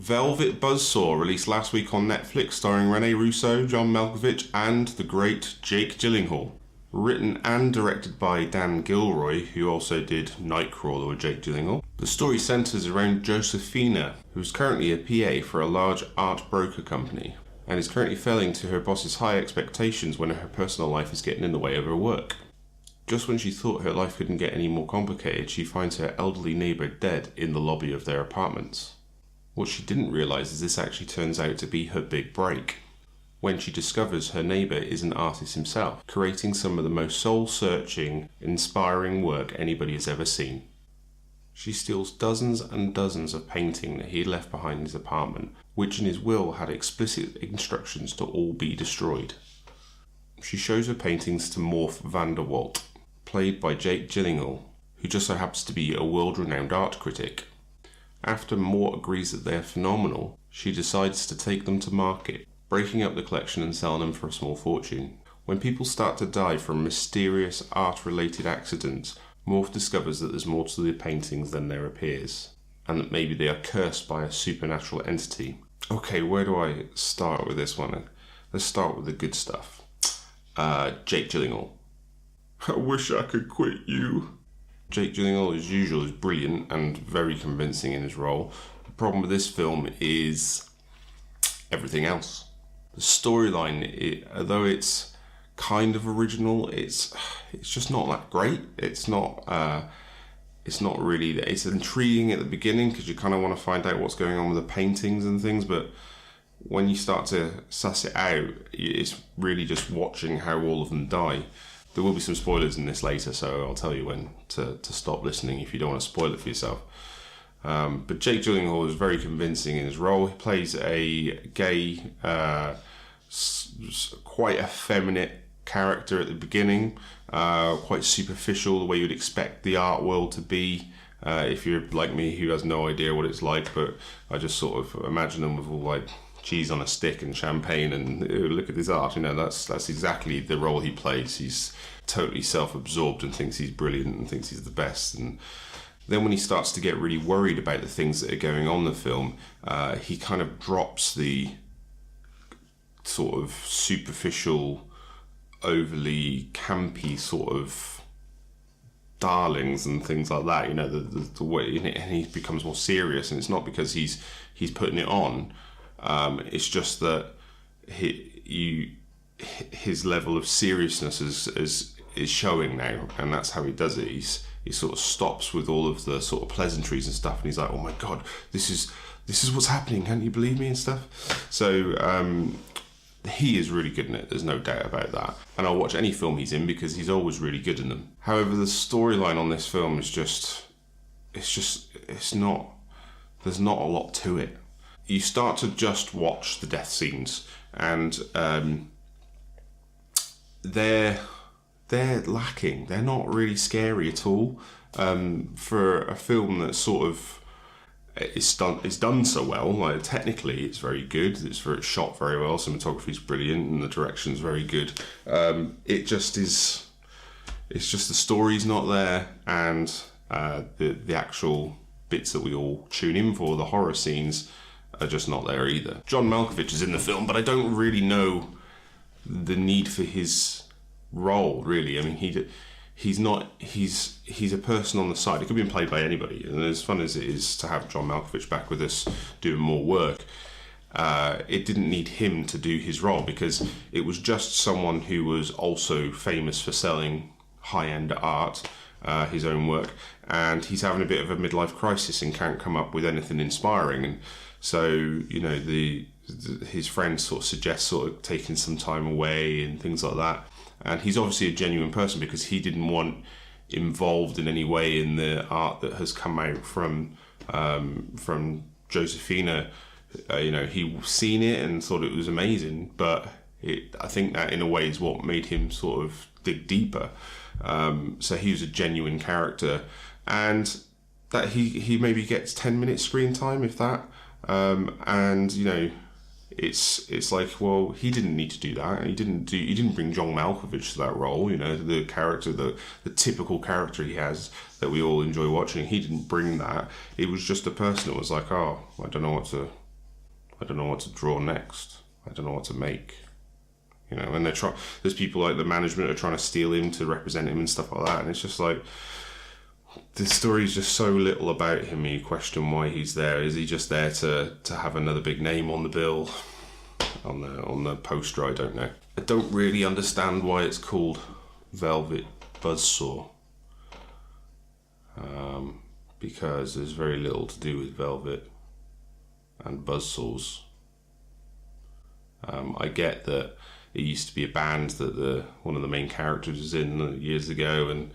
Velvet Buzzsaw, released last week on Netflix, starring Rene Russo, John Malkovich, and the great Jake Gyllenhaal. Written and directed by Dan Gilroy, who also did Nightcrawler with Jake Gyllenhaal. The story centres around Josephina, who is currently a PA for a large art broker company, and is currently failing to her boss's high expectations when her personal life is getting in the way of her work. Just when she thought her life couldn't get any more complicated, she finds her elderly neighbour dead in the lobby of their apartments. What she didn't realise is this actually turns out to be her big break, when she discovers her neighbour is an artist himself, creating some of the most soul-searching, inspiring work anybody has ever seen. She steals dozens and dozens of paintings that he had left behind in his apartment, which in his will had explicit instructions to all be destroyed. She shows her paintings to Morph Vanderwalt, played by Jake Gyllenhaal, who just so happens to be a world-renowned art critic. After Moore agrees that they are phenomenal, she decides to take them to market, breaking up the collection and selling them for a small fortune. When people start to die from mysterious art-related accidents, Morph discovers that there's more to the paintings than there appears, and that maybe they are cursed by a supernatural entity. Okay, where do I start with this one? Let's start with the good stuff. Jake Gyllenhaal. I wish I could quit you. Jake Gyllenhaal, as usual, is brilliant and very convincing in his role. The problem with this film is everything else. The storyline, although it's kind of original, it's just not that great. It's not really. It's intriguing at the beginning because you kind of want to find out what's going on with the paintings and things, but when you start to suss it out, it's really just watching how all of them die. There will be some spoilers in this later, so I'll tell you when to stop listening if you don't want to spoil it for yourself. But Jake Gyllenhaal is very convincing in his role. He plays a gay, quite effeminate character at the beginning, quite superficial, the way you'd expect the art world to be. If you're like me, who has no idea what it's like, but I just sort of imagine them with all like cheese on a stick and champagne and look at this art. That's exactly the role he plays. He's totally self-absorbed and thinks he's brilliant and thinks he's the best. And then when he starts to get really worried about the things that are going on in the film, he kind of drops the sort of superficial, overly campy sort of darlings and things like that, the way, and he becomes more serious. And it's not because he's putting it on. It's just that his level of seriousness is showing now, and that's how he does it. He sort of stops with all of the sort of pleasantries and stuff, and he's like, "Oh my God, this is what's happening. Can't you believe me?" and stuff. So he is really good in it. There's no doubt about that. And I'll watch any film he's in because he's always really good in them. However, the storyline on this film is it's not. There's not a lot to it. You start to just watch the death scenes, and they're lacking. They're not really scary at all. For a film that sort of is done so well, like technically it's very good. It's shot very well. Cinematography is brilliant, and the direction is very good. It just is. It's just the story's not there, and the actual bits that we all tune in for, the horror scenes, are just not there either. John Malkovich is in the film, but I don't really know the need for his role, really. I mean, he's a person on the side. It could be played by anybody, and as fun as it is to have John Malkovich back with us doing more work, it didn't need him to do his role because it was just someone who was also famous for selling high-end art, his own work, and he's having a bit of a midlife crisis and can't come up with anything inspiring. And so, his friends sort of suggest sort of taking some time away and things like that. And he's obviously a genuine person because he didn't want involved in any way in the art that has come out from Josephina. He seen it and thought it was amazing, but I think that in a way is what made him sort of dig deeper. So he was a genuine character, and that he maybe gets 10 minutes screen time, if that. It's like, well, he didn't need to do that. He didn't bring John Malkovich to that role. The character, the typical character he has that we all enjoy watching. He didn't bring that. It was just a person that was like, oh, I don't know what to I don't know what to draw next. I don't know what to make. You know, and there's people like the management are trying to steal him to represent him and stuff like that. And it's just like, the story's just so little about him. You question why he's there. Is he just there to have another big name on the bill, on the poster? I don't know. I don't really understand why it's called Velvet Buzzsaw. Because there's very little to do with velvet and buzzsaws. I get that it used to be a band that one of the main characters was in years ago,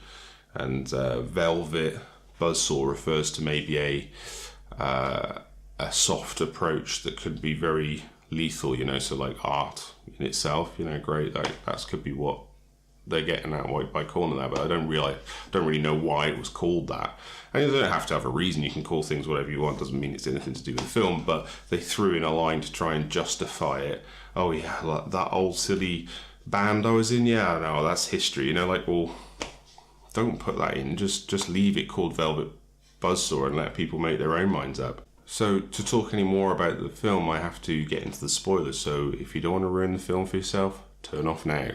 and velvet buzzsaw refers to maybe a soft approach that could be very lethal, you know, so like art in itself, you know, great, that could be what they're getting at by calling that, but I don't really know why it was called that. And you don't have to have a reason. You can call things whatever you want. Doesn't mean it's anything to do with the film, but they threw in a line to try and justify it. Oh yeah, like that old silly band I was in, yeah, no, that's history, you know, like, well, don't put that in, just leave it called Velvet Buzzsaw and let people make their own minds up. So to talk any more about the film, I have to get into the spoilers, so if you don't want to ruin the film for yourself, turn off now.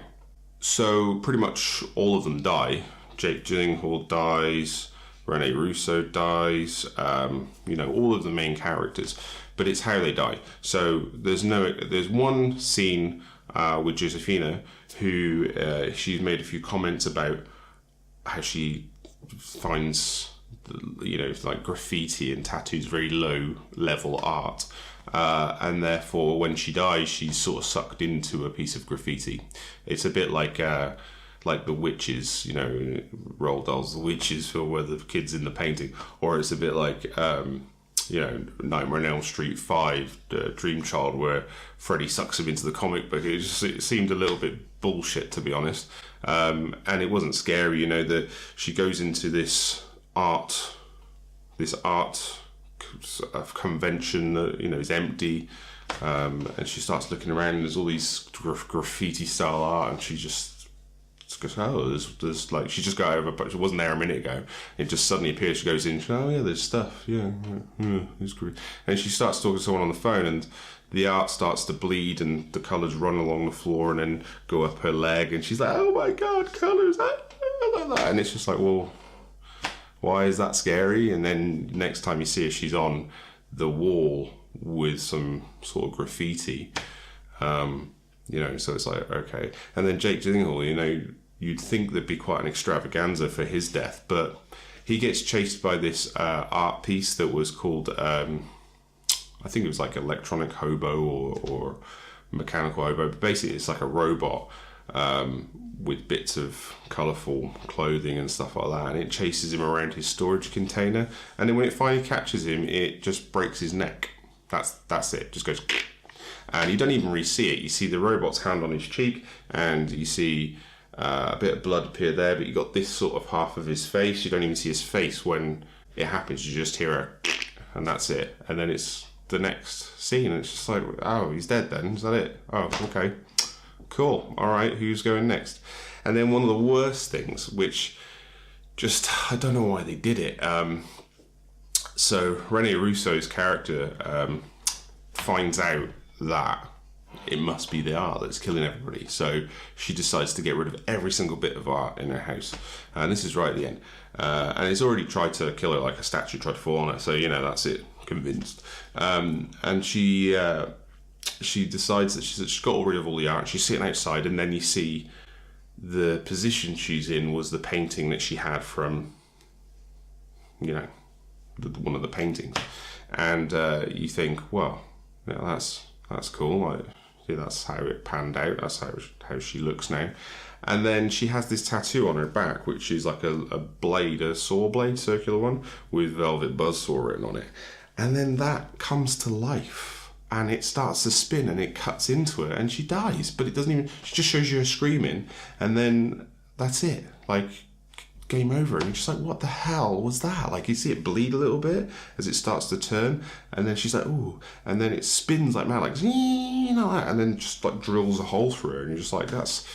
So pretty much all of them die. Jake Gyllenhaal dies, Rene Russo dies, you know, all of the main characters, but it's how they die. So there's one scene with Josefina who she's made a few comments about how she finds, you know, like graffiti and tattoos very low level art, and therefore when she dies she's sort of sucked into a piece of graffiti. It's a bit like the witches, you know, Roald Dahl's The Witches, for where the kid's in the painting, or it's a bit like you know, Nightmare on Elm Street 5, Dream Child, where Freddy sucks him into the comic book. It seemed a little bit bullshit, to be honest, and it wasn't scary, you know, that she goes into this art convention that, you know, is empty, and she starts looking around and there's all these graffiti style art, and she just goes, oh, there's like, she just got over, but she wasn't there a minute ago. It just suddenly appears. She goes in, oh yeah, there's stuff, yeah, it's great. And she starts talking to someone on the phone, and the art starts to bleed, and the colours run along the floor and then go up her leg, and she's like, oh my god, colours, and it's just like, well, why is that scary? And then next time you see her, she's on the wall with some sort of graffiti, you know, so it's like, okay. And then Jake Gyllenhaal, you know, you'd think there'd be quite an extravaganza for his death, but he gets chased by this art piece that was called, I think it was like electronic hobo or mechanical hobo, but basically it's like a robot with bits of colourful clothing and stuff like that, and it chases him around his storage container, and then when it finally catches him, it just breaks his neck. That's it, just goes, and you don't even really see it. You see the robot's hand on his cheek, and you see a bit of blood appear there, but you got this sort of half of his face. You don't even see his face when it happens. You just hear a, and that's it. And then it's the next scene, and it's just like, oh, he's dead then, is that it? Oh, okay, cool, all right, who's going next? And then one of the worst things, which just, I don't know why they did it. So Rene Russo's character finds out that it must be the art that's killing everybody. So she decides to get rid of every single bit of art in her house. And this is right at the end. And it's already tried to kill her, like a statue tried to fall on her. So, you know, that's it, convinced. And she decides that she's got rid of all the art. She's sitting outside, and then you see the position she's in was the painting that she had from, you know, one of the paintings. And you think, well, yeah, that's cool. That's how it panned out. That's how she looks now. And then she has this tattoo on her back, which is like a blade, a saw blade, circular one, with Velvet Buzzsaw written on it. And then that comes to life, and it starts to spin, and it cuts into her, and she dies. But it doesn't even, she just shows you her screaming, and then that's it. Like, game over. And you're just like, what the hell was that? Like, you see it bleed a little bit as it starts to turn, and then she's like, ooh, and then it spins like mad, like, you know, and then just like drills a hole through her, and you're just like, that's,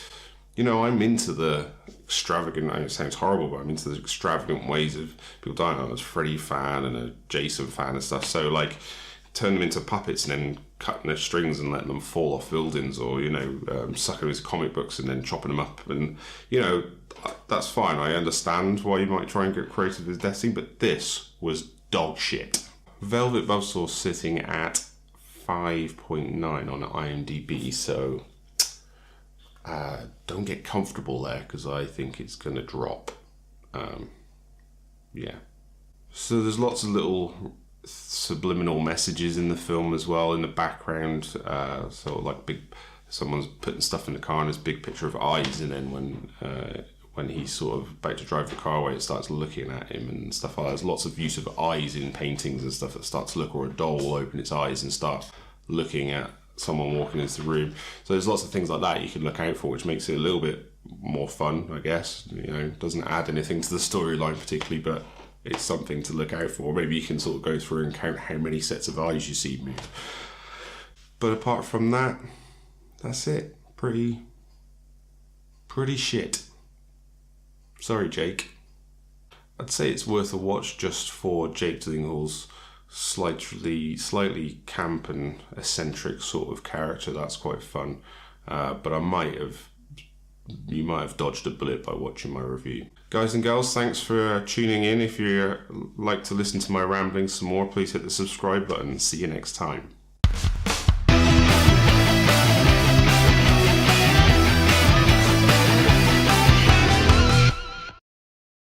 you know, I'm into the extravagant, I know it sounds horrible, but I'm into the extravagant ways of people dying. I was a Freddy fan and a Jason fan and stuff, so like, turn them into puppets and then cutting their strings and letting them fall off buildings, or, you know, sucking them into comic books and then chopping them up. And, you know, that's fine. I understand why you might try and get creative with death scene, but this was dog shit. Velvet Buzzsaw sitting at 5.9 on IMDb, so don't get comfortable there, because I think it's going to drop. Yeah. So there's lots of little subliminal messages in the film as well in the background. So like someone's putting stuff in the car and there's a big picture of eyes, and then when he's sort of about to drive the car away, it starts looking at him and stuff like that. There's lots of use of eyes in paintings and stuff that start to look, or a doll will open its eyes and start looking at someone walking into the room. So there's lots of things like that you can look out for, which makes it a little bit more fun, I guess. You know, doesn't add anything to the storyline particularly, but it's something to look out for. Maybe you can sort of go through and count how many sets of eyes you see move. But apart from that, that's it. Pretty shit. Sorry, Jake. I'd say it's worth a watch just for Jake Gyllenhaal's slightly camp and eccentric sort of character. That's quite fun. But you might have dodged a bullet by watching my review. Guys and girls, thanks for tuning in. If you like to listen to my ramblings some more, please hit the subscribe button. See you next time.